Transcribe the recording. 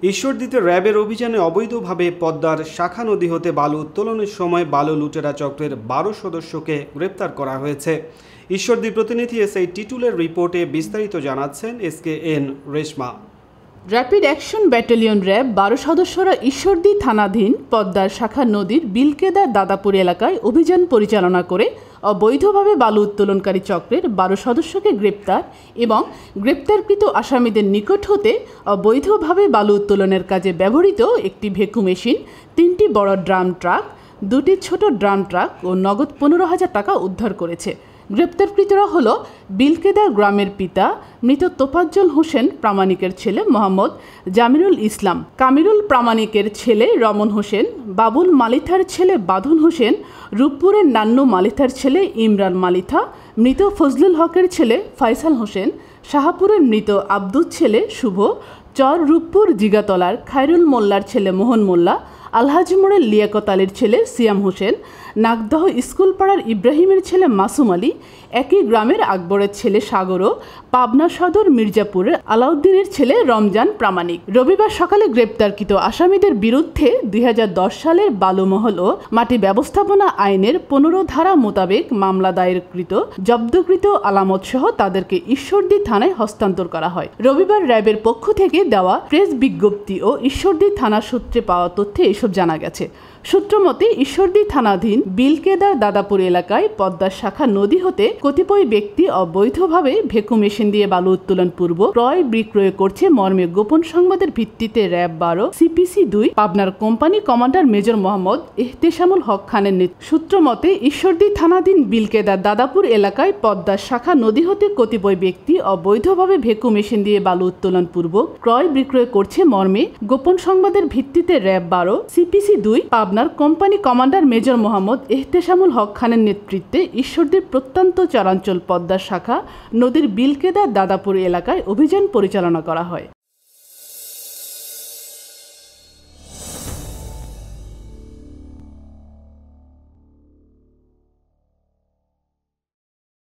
ঈশ্বরদীতে র্যাবের অভিযানে অবৈধভাবে পদ্মার শাখা নদী হতে বালু উত্তোলনের সময় বালু লুটেরা চক্রের 12 সদস্যকে গ্রেপ্তার করা হয়েছে। ঈশ্বরদী প্রতিনিধি এসআই টিটুলের রিপোর্টে বিস্তারিত জানাচ্ছেন SKN Reshma. Rapid action battalion RAB 12 সদস্যরা ঈশ্বরদী থানাধীন পদ্মার শাখা নদীর বিলকেদার দাদাপুর এলাকায় অভিযান পরিচালনা করে অবৈধভাবে বালু উত্তোলনকারী চক্রের 12 সদস্যকে গ্রেপ্তার এবং গ্রেপ্তারকৃত আসামিদের নিকট হতে অবৈধভাবে বালু উত্তোলনের কাজে ব্যবহৃত একটি ভেকু মেশিন, 3টি বড় ড্রাম ট্রাক, 2টি ছোট ড্রাম ট্রাক ও নগদ 15,000 টাকা উদ্ধার করেছে। গ্রেপ্তারকৃতরা হল বিলকেদার গ্রামের পিতা মৃত তোফাজ্জল হোসেন প্রামাণিকের ছেলে মোহাম্মদ জামিরুল ইসলাম, কামিরুল প্রামাণিকের ছেলে রমন হোসেন, বাবুল মালিথার ছেলে বাঁধন হোসেন, রূপপুরের নান্নু মালিথার ছেলে ইমরান মালিথা, মৃত ফজলুল হকের ছেলে ফয়সাল হোসেন, শাহপুরের মৃত আব্দুর ছেলে শুভ, চর রূপপুর জিগাতলার খায়রুল মোল্লার ছেলে মোহন মোল্লা, আলহাজি মোড়ের লিয়াকত আলীর ছেলে সিয়াম হোসেন, নাগদহ স্কুল পাড়ার ইব্রাহিমের ছেলে মাসুম আলী, একই গ্রামের আকবরের ছেলে সাগরও, পাবনা সদর মির্জাপুরের আলাউদ্দিনের ছেলে রমজান প্রামাণিক। রবিবার সকালে গ্রেপ্তারকৃত আসামিদের বিরুদ্ধে 2010 সালের বালুমহল ও মাটি ব্যবস্থাপনা আইনের 15 ধারা মোতাবেক মামলা দায়েরকৃত, জব্দকৃত আলামত সহ তাদেরকে ঈশ্বরদী থানায় হস্তান্তর করা হয়। রবিবার র্যাবের পক্ষ থেকে দেওয়া প্রেস বিজ্ঞপ্তি ও ঈশ্বরদী থানা সূত্রে পাওয়া তথ্যে এসব জানা গেছে। সূত্রমতে ঈশ্বরদী থানাধীন বিলকেদার দাদাপুর এলাকায় পদ্মার শাখা নদী হতে কতিপয় ব্যক্তি অবৈধভাবে ভেকু মেশিন দিয়ে বালু উত্তোলন পূর্ব ক্রয় বিক্রয় করছে মর্মে গোপন সংবাদের ভিত্তিতে র্যাব 12 CPC 2 পাবনার company commander major Mohammad Ehteshamul Haque খানের সূত্র মতে ঈশ্বরদী থানাধীন বিলকেদার দাদাপুর এলাকায় পদ্মার শাখা নদী হতে কতিপয় ব্যক্তি অবৈধভাবে ভেকু মেশিন দিয়ে বালু উত্তোলন পূর্ব ক্রয় বিক্রয় করছে মর্মে গোপন সংবাদের ভিত্তিতে র্যাব 12 CPC 2 পাবনার company commander major Mohammad Ehteshamul Haque খানের নেতৃত্বে ঈশ্বরদীর প্রত্যন্ত চরাঞ্চল পদ্মার শাখা নদীর বিলকেদার দাদাপুর এলাকায় অভিযান পরিচালনা করা হয়।